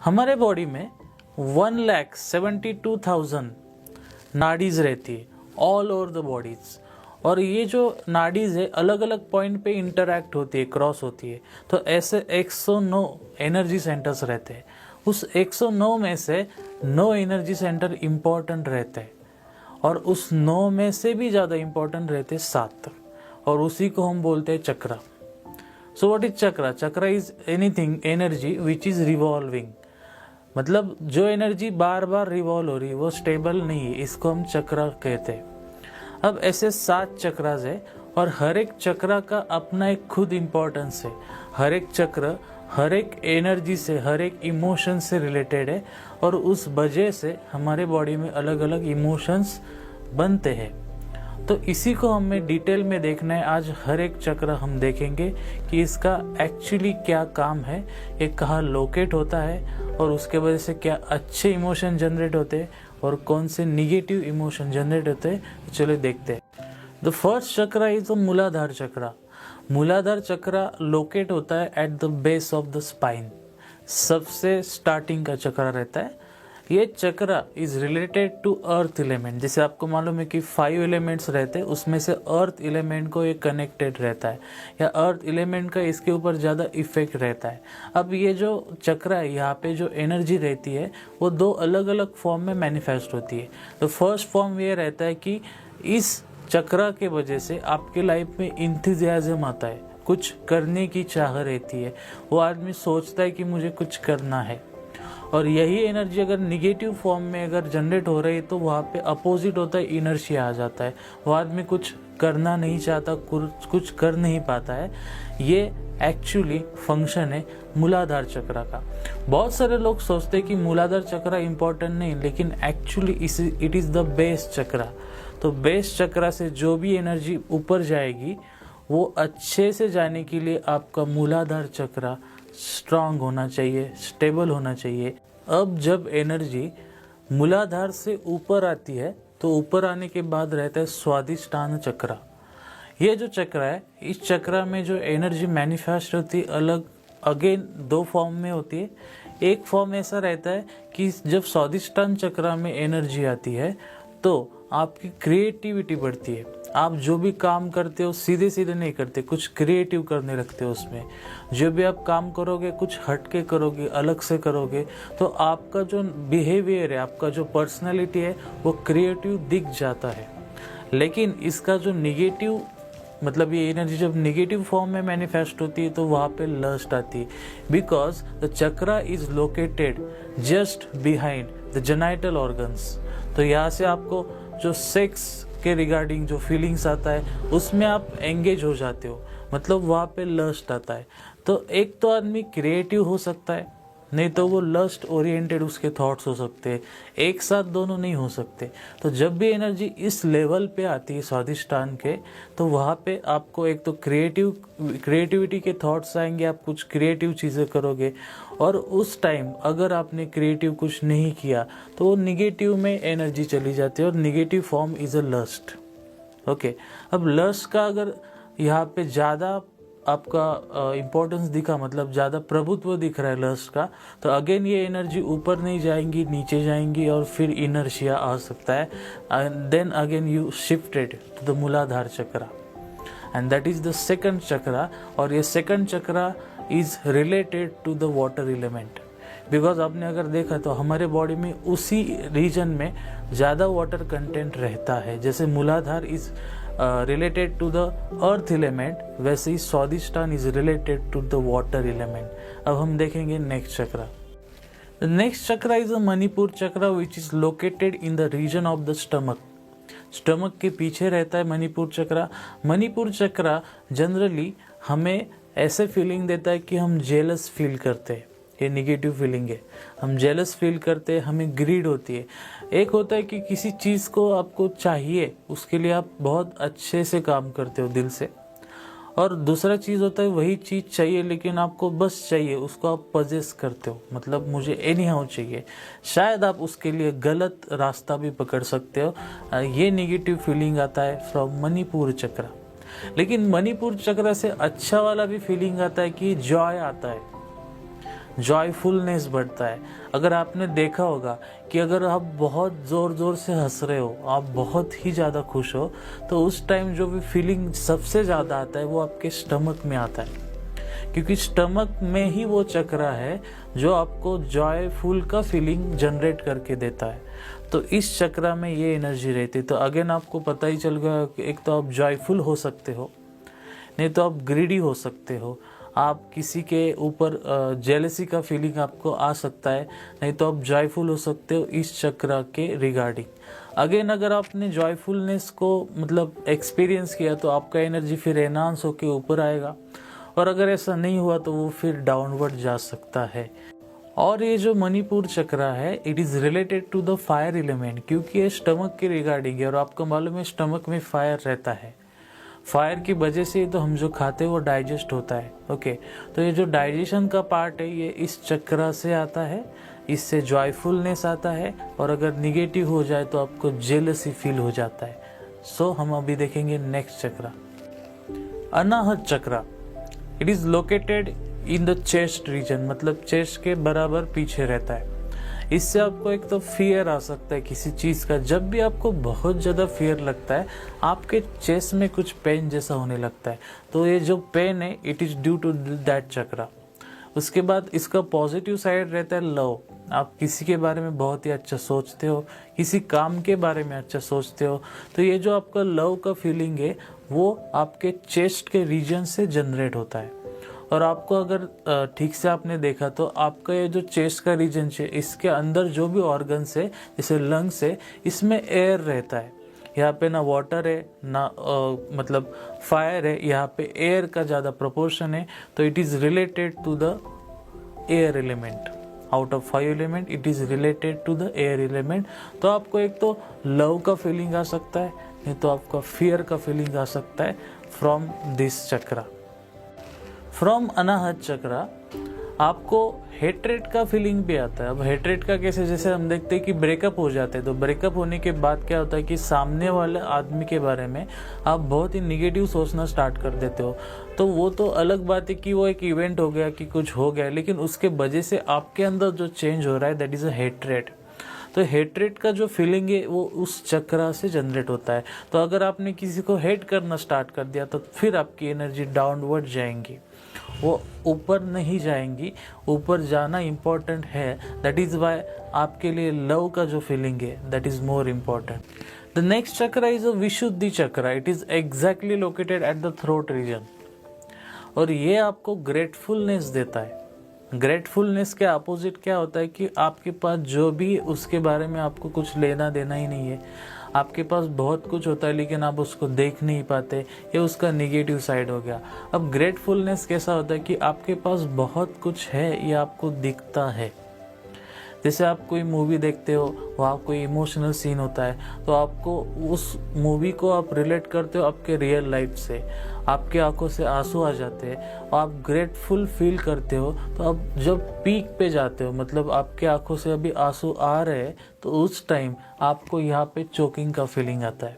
हमारे बॉडी में 1,72,000 नाड़ीज रहती है ऑल ओवर द बॉडीज, और ये जो नाड़ीज है अलग अलग पॉइंट पे इंटरैक्ट होती है, क्रॉस होती है। तो ऐसे 109 एनर्जी सेंटर्स रहते हैं। उस 109 में से 9 एनर्जी सेंटर इम्पोर्टेंट रहते हैं, और उस 9 में से भी ज़्यादा इम्पोर्टेंट रहते हैं 7, और उसी को हम बोलते हैं chakra. So what is chakra? Chakra is anything energy which is revolving, मतलब जो एनर्जी बार बार रिवॉल्व हो रही है वो स्टेबल नहीं है, इसको हम चक्रा कहते हैं। अब ऐसे 7 चक्रास है, और हर एक चक्रा का अपना एक खुद इम्पोर्टेंस है। हर एक चक्र हर एक एनर्जी से, हर एक इमोशन से रिलेटेड है, और उस वजह से हमारे बॉडी में अलग अलग इमोशंस बनते हैं। तो इसी को हमें डिटेल में देखना है। आज हर एक चक्र हम देखेंगे कि इसका एक्चुअली क्या काम है, ये कहाँ लोकेट होता है, और उसके वजह से क्या अच्छे इमोशन जनरेट होते हैं और कौन से निगेटिव इमोशन जनरेट होते हैं। चलो देखते हैं। The first chakra is the Muladhara chakra. Muladhara chakra locate होता है at the base of the spine, सबसे स्टार्टिंग का चक्रा रहता है। ये chakra is related to earth element. जैसे आपको मालूम है कि 5 एलिमेंट्स रहते हैं, उसमें से अर्थ एलिमेंट को ये कनेक्टेड रहता है, या अर्थ एलिमेंट का इसके ऊपर ज़्यादा इफेक्ट रहता है। अब ये जो चक्रा है, यहाँ पे जो एनर्जी रहती है वो 2 अलग अलग फॉर्म में मैनिफेस्ट होती है। तो फर्स्ट फॉर्म ये रहता है कि इस चक्रा के वजह से आपके लाइफ में इंथुजियाज्म आता है, कुछ करने की चाह रहती है, वो आदमी सोचता है कि मुझे कुछ करना है। और यही एनर्जी अगर निगेटिव फॉर्म में अगर जनरेट हो रही है तो वहाँ पे अपोजिट होता है, इनर्शिया आ जाता है। वो आदमी कुछ करना नहीं चाहता, कुछ कर नहीं पाता है। ये एक्चुअली फंक्शन है मूलाधार चक्र का। बहुत सारे लोग सोचते हैं कि मूलाधार चक्र इम्पोर्टेंट नहीं, लेकिन actually it is the base चक्र। तो बेस चक्र से जो भी एनर्जी ऊपर जाएगी वो अच्छे से जाने के लिए आपका मूलाधार चक्र स्ट्रांग होना चाहिए, स्टेबल होना चाहिए। अब जब एनर्जी मूलाधार से ऊपर आती है तो ऊपर आने के बाद रहता है स्वादिष्टान चक्र। ये जो चक्र है, इस चक्र में जो एनर्जी मैनिफेस्ट होती है अलग अगेन 2 फॉर्म में होती है। एक फॉर्म ऐसा रहता है कि जब स्वादिष्टान चक्र में एनर्जी आती है तो आपकी क्रिएटिविटी बढ़ती है। आप जो भी काम करते हो सीधे सीधे नहीं करते, कुछ क्रिएटिव करने लगते हो। उसमें जो भी आप काम करोगे कुछ हटके करोगे, अलग से करोगे, तो आपका जो बिहेवियर है, आपका जो पर्सनालिटी है वो क्रिएटिव दिख जाता है। लेकिन इसका जो निगेटिव, मतलब ये एनर्जी जब निगेटिव फॉर्म में मैनिफेस्ट होती है तो वहाँ पे लस्ट आती है, because the chakra is located just behind the genital organs. तो यहाँ से आपको जो सेक्स के रिगार्डिंग जो फीलिंग्स आता है उसमें आप एंगेज हो जाते हो, मतलब वहाँ पे लस्ट आता है। तो एक तो आदमी क्रिएटिव हो सकता है, नहीं तो वो लस्ट ओरिएंटेड उसके थॉट्स हो सकते हैं, एक साथ दोनों नहीं हो सकते। तो जब भी एनर्जी इस लेवल पे आती है स्वादिष्टान के, तो वहाँ पे आपको एक तो क्रिएटिविटी के थॉट्स आएंगे, आप कुछ क्रिएटिव चीज़ें करोगे, और उस टाइम अगर आपने क्रिएटिव कुछ नहीं किया तो वो निगेटिव में एनर्जी चली जाती है, और negative form is a lust. Okay, अब लस्ट का अगर यहाँ पे ज़्यादा आपका इम्पोर्टेंस दिखा, मतलब ज़्यादा प्रभुत्व दिख रहा है लस्ट का, तो अगेन ये एनर्जी ऊपर नहीं जाएंगी, नीचे जाएंगी, और फिर इनर्शिया आ सकता है। And then again you shifted to the Muladhara chakra, and that is the second chakra. और ये second chakra is related to the water element, because आपने अगर देखा तो हमारे बॉडी में उसी रीजन में ज़्यादा वाटर कंटेंट रहता है। जैसे मूलाधार is related to the earth element, वैसे ही Swadhisthana is related to the water element। अब हम देखेंगे next chakra. The next chakra is a Manipur chakra which is located in the region of the stomach। Stomach के पीछे रहता है मणिपुर चक्रा। मणिपुर चक्रा जनरली हमें ऐसे फीलिंग देता है कि हम जेलस फील करते हैं, ये निगेटिव फीलिंग है। हम जेलस फील करते हैं, हमें ग्रीड होती है। एक होता है कि किसी चीज़ को आपको चाहिए, उसके लिए आप बहुत अच्छे से काम करते हो दिल से, और दूसरा चीज़ होता है वही चीज़ चाहिए लेकिन आपको बस चाहिए, उसको आप पजेस करते हो, मतलब मुझे एनी हाउ चाहिए। शायद आप उसके लिए गलत रास्ता भी पकड़ सकते हो। ये निगेटिव फीलिंग आता है फ्रॉम मणिपुर चक्रा। लेकिन मणिपुर चक्र से अच्छा वाला भी फीलिंग आता है कि जॉय आता है। जॉयफुलनेस बढ़ता है। अगर आपने देखा होगा कि अगर आप बहुत ज़ोर ज़ोर से हंस रहे हो, आप बहुत ही ज़्यादा खुश हो, तो उस टाइम जो भी फीलिंग सबसे ज़्यादा आता है वो आपके स्टमक में आता है, क्योंकि स्टमक में ही वो चक्रा है जो आपको जॉयफुल का फीलिंग जनरेट करके देता है। तो इस चक्रा में ये एनर्जी रहती है। तो अगेन आपको पता ही चल गया कि एक तो आप जॉयफुल हो सकते हो, नहीं तो आप ग्रीडी हो सकते हो, आप किसी के ऊपर जेलसी का फीलिंग आपको आ सकता है, नहीं तो आप जॉयफुल हो सकते हो इस चक्र के रिगार्डिंग। अगेन अगर आपने जॉयफुलनेस को मतलब एक्सपीरियंस किया तो आपका एनर्जी फिर एनहांस होकर ऊपर आएगा, और अगर ऐसा नहीं हुआ तो वो फिर डाउनवर्ड जा सकता है। और ये जो मणिपुर चक्र है, it is related to the fire element, क्योंकि ये स्टमक के रिगार्डिंग है, और आपको मालूम है स्टमक में फायर रहता है। फायर की वजह से तो हम जो खाते हैं वो डाइजेस्ट होता है। ओके, तो ये जो डाइजेशन का पार्ट है ये इस चक्र से आता है, इससे जॉयफुलनेस आता है, और अगर निगेटिव हो जाए तो आपको जेलसी फील हो जाता है। सो हम अभी देखेंगे नेक्स्ट चक्र, अनाहत चक्र। It is located in the chest region, मतलब चेस्ट के बराबर पीछे रहता है। इससे आपको एक तो फियर आ सकता है किसी चीज़ का। जब भी आपको बहुत ज़्यादा फियर लगता है, आपके चेस्ट में कुछ पेन जैसा होने लगता है, तो ये जो पेन है it is due to that chakra. उसके बाद इसका पॉजिटिव साइड रहता है लव। आप किसी के बारे में बहुत ही अच्छा सोचते हो, किसी काम के बारे में अच्छा सोचते हो, तो ये जो आपका लव का फीलिंग है वो आपके चेस्ट के रीजन से जनरेट होता है। और आपको अगर ठीक से आपने देखा तो आपका ये जो चेस्ट का रीजन है, इसके अंदर जो भी ऑर्गन्स है जैसे लंग्स है, इसमें एयर रहता है। यहाँ पे ना वाटर है ना मतलब फायर है, यहाँ पे एयर का ज़्यादा प्रोपोर्शन है। तो it is related to the air element. Out of 5 element it is related to the air element. तो आपको एक तो लव का फीलिंग आ सकता है, नहीं तो आपका फियर का फीलिंग आ सकता है फ्रॉम दिस चक्रा। फ्रॉम अनाहत चक्रा आपको हेट्रेट का फीलिंग भी आता है। अब हेट्रेट का कैसे, जैसे हम देखते हैं कि ब्रेकअप हो जाते हैं, तो ब्रेकअप होने के बाद क्या होता है कि सामने वाले आदमी के बारे में आप बहुत ही निगेटिव सोचना स्टार्ट कर देते हो। तो वो तो अलग बात है कि वो एक इवेंट हो गया कि कुछ हो गया, लेकिन उसके वजह से आपके अंदर जो चेंज हो रहा है दैट इज़ अ हेट्रेट। तो हेट्रेट का जो फीलिंग है वो उस चक्रा से जनरेट होता है। तो अगर आपने किसी को हेट करना स्टार्ट कर दिया तो फिर आपकी एनर्जी डाउनवर्ड जाएंगी, वो ऊपर नहीं जाएंगी। ऊपर जाना इम्पॉर्टेंट है, दैट इज़ वाई आपके लिए लव का जो फीलिंग है that is more important. The next chakra is a Vishuddhi chakra. It is exactly located at the throat region, और ये आपको ग्रेटफुलनेस देता है। ग्रेटफुलनेस के अपोजिट क्या होता है कि आपके पास जो भी उसके बारे में आपको कुछ लेना देना ही नहीं है। आपके पास बहुत कुछ होता है लेकिन आप उसको देख नहीं पाते, ये उसका निगेटिव साइड हो गया। अब ग्रेटफुलनेस कैसा होता है कि आपके पास बहुत कुछ है, ये आपको दिखता है। जैसे आप कोई मूवी देखते हो, वहाँ कोई इमोशनल सीन होता है, तो आपको उस मूवी को आप रिलेट करते हो आपके रियल लाइफ से, आपके आंखों से आंसू आ जाते हैं और आप ग्रेटफुल फील करते हो। तो आप जब पीक पे जाते हो, मतलब आपके आंखों से अभी आंसू आ रहे हैं, तो उस टाइम आपको यहाँ पे चोकिंग का फीलिंग आता है।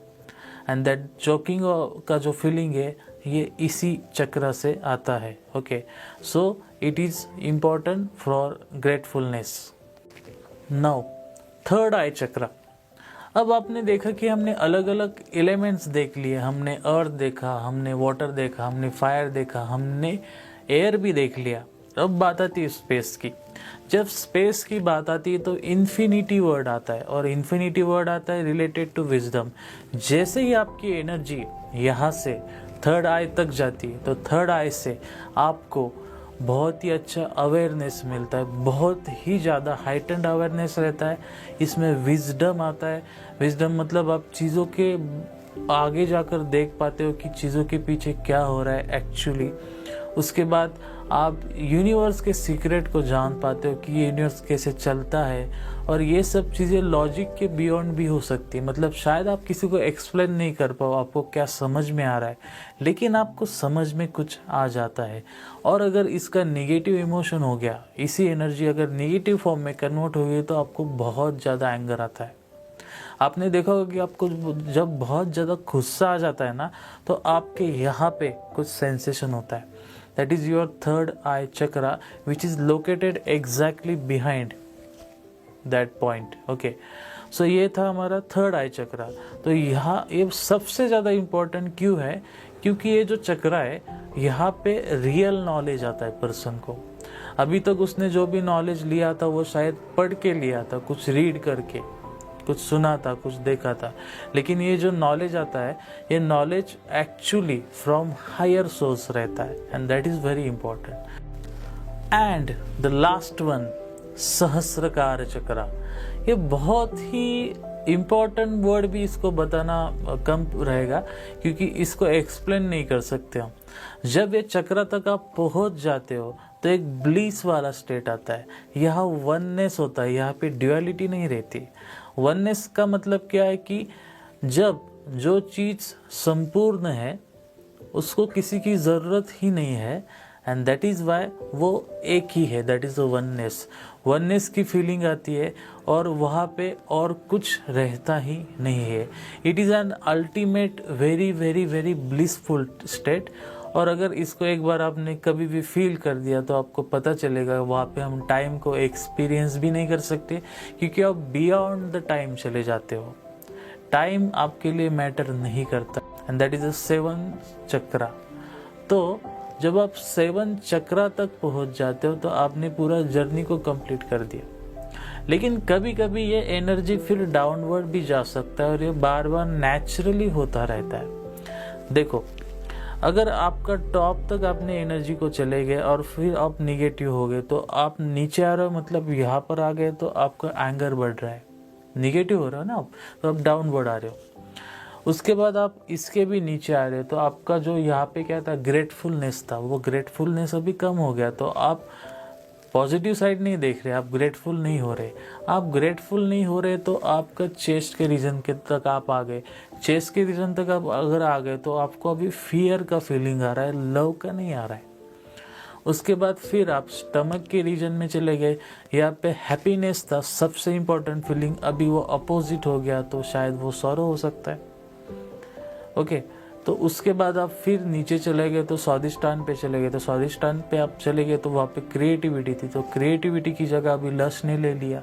एंड दैट चोकिंग का जो फीलिंग है ये इसी चक्र से आता है। Okay, so it is important for gratefulness. Now third eye chakra. अब आपने देखा कि हमने अलग अलग एलिमेंट्स देख लिए, हमने अर्थ देखा, हमने वाटर देखा, हमने फायर देखा, हमने एयर भी देख लिया। अब बात आती है स्पेस की। जब स्पेस की बात आती है तो इन्फिनिटी वर्ड आता है, और इन्फिनिटी वर्ड आता है रिलेटेड टू विजडम। जैसे ही आपकी एनर्जी यहाँ से थर्ड आई तक जाती है तो थर्ड आई से आपको बहुत ही अच्छा अवेयरनेस मिलता है, बहुत ही ज़्यादा हाइटेंड अवेयरनेस रहता है। इसमें विजडम आता है। विजडम मतलब आप चीज़ों के आगे जाकर देख पाते हो कि चीज़ों के पीछे क्या हो रहा है एक्चुअली। उसके बाद आप यूनिवर्स के सीक्रेट को जान पाते हो कि ये यूनिवर्स कैसे चलता है, और ये सब चीज़ें लॉजिक के बियॉन्ड भी हो सकती है। मतलब शायद आप किसी को एक्सप्लेन नहीं कर पाओ आपको क्या समझ में आ रहा है, लेकिन आपको समझ में कुछ आ जाता है। और अगर इसका नेगेटिव इमोशन हो गया, इसी एनर्जी अगर नेगेटिव फॉर्म में कन्वर्ट हो गई तो आपको बहुत ज़्यादा एंगर आता है। आपने देखा होगा कि आपको जब बहुत ज़्यादा गुस्सा आ जाता है ना, तो आपके यहाँ पे कुछ सेंसेशन होता है। that is your third eye chakra, which is located exactly behind that point. Okay, सो ये था हमारा थर्ड आई चक्रा। तो यहाँ ये सबसे ज़्यादा इम्पोर्टेंट क्यों है, क्योंकि ये जो चक्रा है यहाँ पे रियल नॉलेज आता है पर्सन को। अभी तक उसने जो भी नॉलेज लिया था वो शायद पढ़ के लिया था, कुछ रीड करके, कुछ सुना था, कुछ देखा था, लेकिन ये जो नॉलेज आता है ये knowledge actually from higher source रहता है, and that is very important. And the last one, Sahasrara chakra. ये बहुत ही इम्पोर्टेंट वर्ड भी, इसको बताना कम रहेगा क्योंकि इसको एक्सप्लेन नहीं कर सकते हम। जब ये चक्र तक आप पहुंच जाते हो तो एक ब्लीस वाला स्टेट आता है, यहाँ वननेस होता है, यहाँ पे ड्यूअलिटी नहीं रहती। वननेस का मतलब क्या है कि जब जो चीज़ संपूर्ण है उसको किसी की ज़रूरत ही नहीं है, एंड दैट इज़ वाई वो एक ही है, that is the oneness. Oneness की फीलिंग आती है और वहाँ पे और कुछ रहता ही नहीं है। It is an ultimate very very very blissful state. और अगर इसको एक बार आपने कभी भी फील कर दिया तो आपको पता चलेगा वहाँ पे हम टाइम को एक्सपीरियंस भी नहीं कर सकते, क्योंकि आप बियॉन्ड द टाइम चले जाते हो। टाइम आपके लिए मैटर नहीं करता, एंड दैट इज़ अ 7 चक्रा। तो जब आप 7 चक्रा तक पहुंच जाते हो तो आपने पूरा जर्नी को कंप्लीट कर दिया। लेकिन कभी कभी ये एनर्जी फिर डाउनवर्ड भी जा सकता है और ये बार बार नेचुरली होता रहता है। देखो, अगर आपका टॉप तक आपने एनर्जी को चले गए और फिर आप निगेटिव हो गए तो आप नीचे आ रहे हो, मतलब यहाँ पर आ गए तो आपका एंगर बढ़ रहा है, निगेटिव हो रहा है ना आप, तो आप डाउनवर्ड आ रहे हो। उसके बाद आप इसके भी नीचे आ रहे हो तो आपका जो यहाँ पे क्या था, ग्रेटफुलनेस था, वो ग्रेटफुलनेस अभी कम हो गया, तो आप पॉजिटिव साइड नहीं देख रहे, आप ग्रेटफुल नहीं हो रहे। आप ग्रेटफुल नहीं हो रहे तो आपका चेस्ट के रीजन के तक आप आ गए। चेस्ट के रीजन तक आप अगर आ गए तो आपको अभी फियर का फीलिंग आ रहा है, लव का नहीं आ रहा है। उसके बाद फिर आप स्टमक के रीजन में चले गए, यहाँ पे हैप्पीनेस था सबसे इम्पोर्टेंट फीलिंग, अभी वो अपोजिट हो गया तो शायद वो सॉरो हो सकता है। ओके, तो उसके बाद आप फिर नीचे चले गए तो स्वादिष्टान पे चले गए, तो स्वादिष्टान पे आप चले गए तो वहाँ पे क्रिएटिविटी थी, तो क्रिएटिविटी की जगह अभी लस ने ले लिया।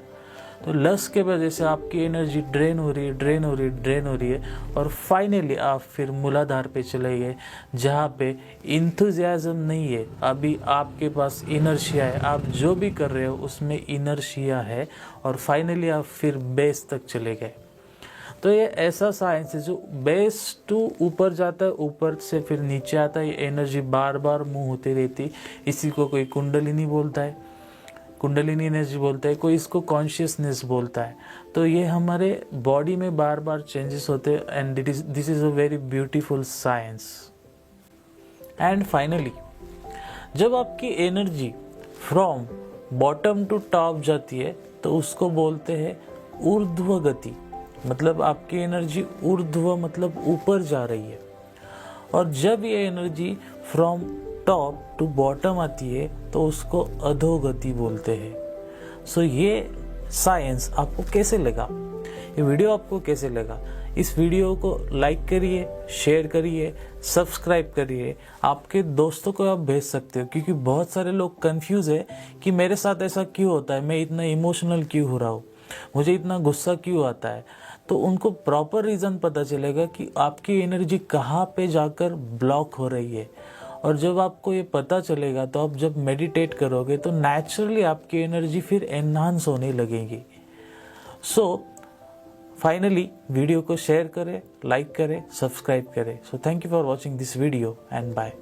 तो लस के वजह से आपकी एनर्जी ड्रेन हो रही है, और फाइनली आप फिर मूलाधार पे चले गए जहाँ पे इंथुजियाज्म नहीं है, अभी आपके पास इनर्शिया है, आप जो भी कर रहे हो उसमें इनर्शिया है, और फाइनली आप फिर बेस तक चले गए। तो ये ऐसा साइंस है जो बेस टू ऊपर जाता है, ऊपर से फिर नीचे आता है, ये एनर्जी बार बार मूव होती रहती। इसी को कोई कुंडलिनी बोलता है, कुंडलिनी एनर्जी बोलता है, कोई इसको कॉन्शियसनेस बोलता है। तो ये हमारे बॉडी में बार बार चेंजेस होते हैं, and this is a very beautiful science. And finally जब आपकी energy from bottom to top जाती है तो उसको बोलते हैं ऊर्ध्व गति, मतलब आपकी एनर्जी ऊर्ध्व मतलब ऊपर जा रही है। और जब ये energy from top to bottom आती है तो उसको अधोगति बोलते हैं। सो ये साइंस आपको कैसे लगा, ये वीडियो आपको कैसे लगा? इस वीडियो को लाइक करिए, शेयर करिए, सब्सक्राइब करिए, आपके दोस्तों को आप भेज सकते हो, क्योंकि बहुत सारे लोग कंफ्यूज है कि मेरे साथ ऐसा क्यों होता है, मैं इतना इमोशनल क्यों हो रहा हूँ, मुझे इतना गुस्सा क्यों आता है। तो उनको प्रॉपर रीज़न पता चलेगा कि आपकी एनर्जी कहाँ पे जाकर ब्लॉक हो रही है। और जब आपको ये पता चलेगा तो आप जब मेडिटेट करोगे तो नेचुरली आपकी एनर्जी फिर एनहांस होने लगेगी। सो फाइनली वीडियो को शेयर करें, लाइक करें, सब्सक्राइब करें। So thank you for watching this video and bye.